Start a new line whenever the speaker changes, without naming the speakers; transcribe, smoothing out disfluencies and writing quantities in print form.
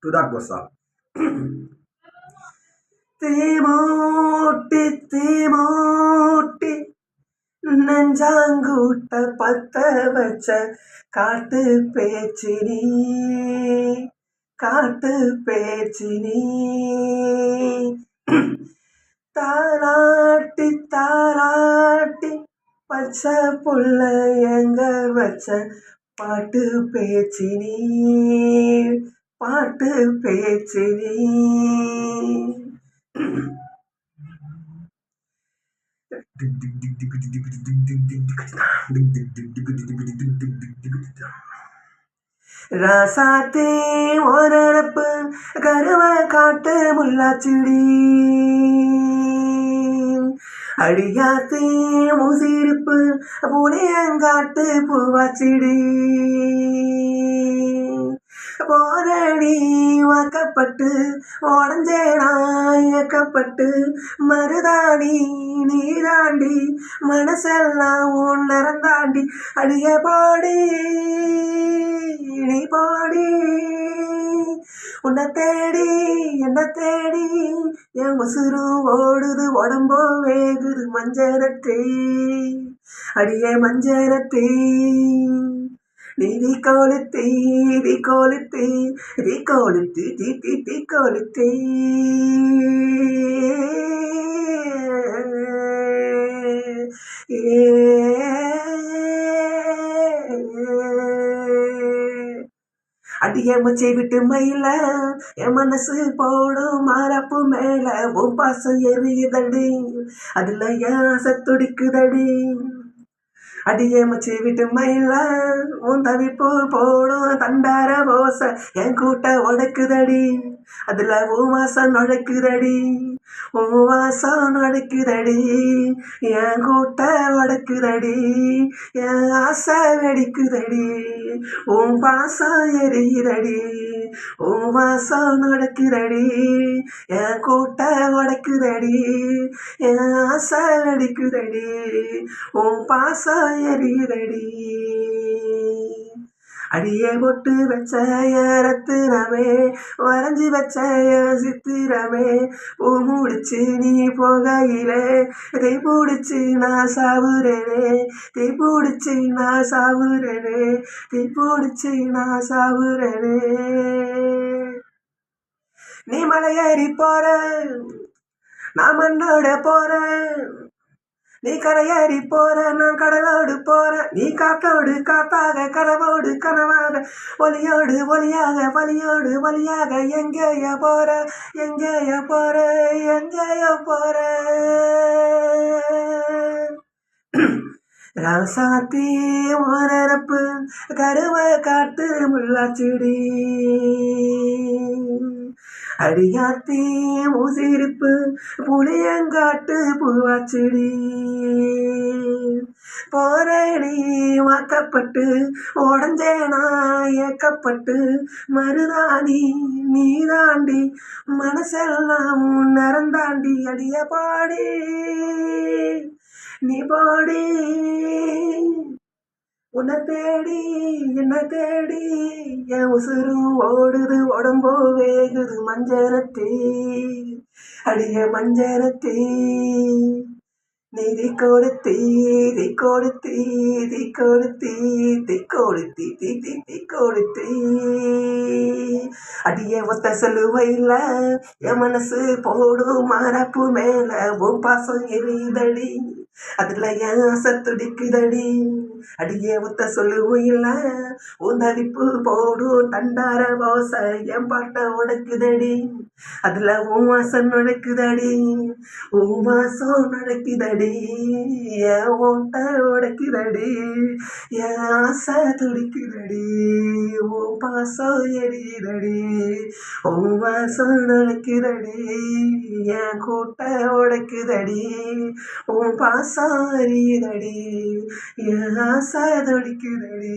to that was all. தீமூட்டி தீமூட்டி நெஞ்சாங்கூட்ட பத்த வச்ச காட்டு பேச்சினி காட்டு பேச்சினி தாலாட்டி தாலாட்டி பச்சை புள்ள எங்க வச்ச பாட்டு பேச்சினி பாட்டு பேச்சினி ராசாத்தே ஓரப்பு கருவ காட்டு முல்லாச்சிடி அடியாத்தே முசிரிப்பு புளியங்காட்டு பூவாச்சிடி போரடி வாக்கப்பட்டு உடஞ்சேனாயக்கப்பட்டு மருதாடி நீராண்டி மனசெல்லாம் உன்னறந்தாண்டி அடிய பாடி நீ பாடி உன்னை தேடி என்ன தேடி என் உசுறு ஓடுது உடம்போ வேகுது மஞ்சரத்தே அடியே மஞ்சரத்தே நீ கொளுத்தி நீ கொளுத்தி நீ கொளுத்தி தீ தீ தீ கொளுத்தி அடிய மச்சை விட்டு மயில என் மனசு போடும் மாறப்பு மேல உன் பாசம் எரியுதடி அதுல என் ஆசை துடிக்குதடி அடியே மச்சி விட்டு மயில உன் தவிப்பு போடும் தண்டார போச என் கூட்ட உடைக்குதடி அதுல உன் வாசம் நுழைக்குதடி உன் வாசம் நுழைக்குதடி என் கூட்ட உடைக்குதடி என் ஆசை வெடிக்குதடி உன் பாசம் எரியுதடி உன் வாசம் நடக்குதடி என் கூட்ட உடைக்குதடி என் ஆசை வெடிக்குதடி உன் பாசம் எரியுதடி அடியே பொட்டு வச்ச ரத்தினமே வரைஞ்சி வச்ச சித்திரமே பூ முடிச்சு நீ போகையிலே தீ பிடிச்சி நான் சாவுறேனே தீ பிடிச்சி நான் சாவுறேனே தீ பிடிச்சி நான் சாவுறேனே நீ மலையேறி போற நான் மண்ணோட போறேன் நீ கரையேறி போற நான் கடலோடு போற நீ காத்தோடு காத்தாக கனவோடு கனவாக ஒலியோடு ஒலியாக வலியோடு வலியாக எங்கேய போற எங்கேய போற எங்கேய போற ராசாத்தி மரப்பு கருவ காட்டு முல்லாச்சிடி அடியாத்தி முசிரிப்பு புளியங்காட்டு பூவாச்சிடி போரடி வாக்கப்பட்டு உடஞ்சேனா ஏக்கப்பட்டு மருதாடி நீதாண்டி மனசெல்லாம் நரந்தாண்டி அடிய பாடி நீ பாடி உன்னை தேடி என்ன தேடி என் உசுறு ஓடுது உடம்போ வேகுது மஞ்சரத்தே அடிய மஞ்சரத்தே நீ கொடுத்தி தீ கொடுத்தி தீ கொடுத்தி தீ கொடுத்தி தீ தீ தீ கொடுத்தி அடிய ஒத்த செலுவையில் என் மனசு போடும் மரப்பு மேல உன் பாசம் எரியுதடி அதுல என் ஆசை துடிக்குதடி அடியே ஒத்த சொல்லுவையில் உன் தவிப்பு போடும் தண்டார போச என் பாட்டை உடைக்குதடி அதுல உன் வாசம் நுழைக்குதடி உன் வாசம் நடக்குதடி என் ஓட்ட உடைக்குதடி என் ஆசை துடிக்குதடி உன் பாசம் எரியுதடி உன் வாசம் நடக்குதடி என் கூட்ட உடைக்குதடி உன் பாசம் எரியுதடி என் ஆசை துடிக்குதடி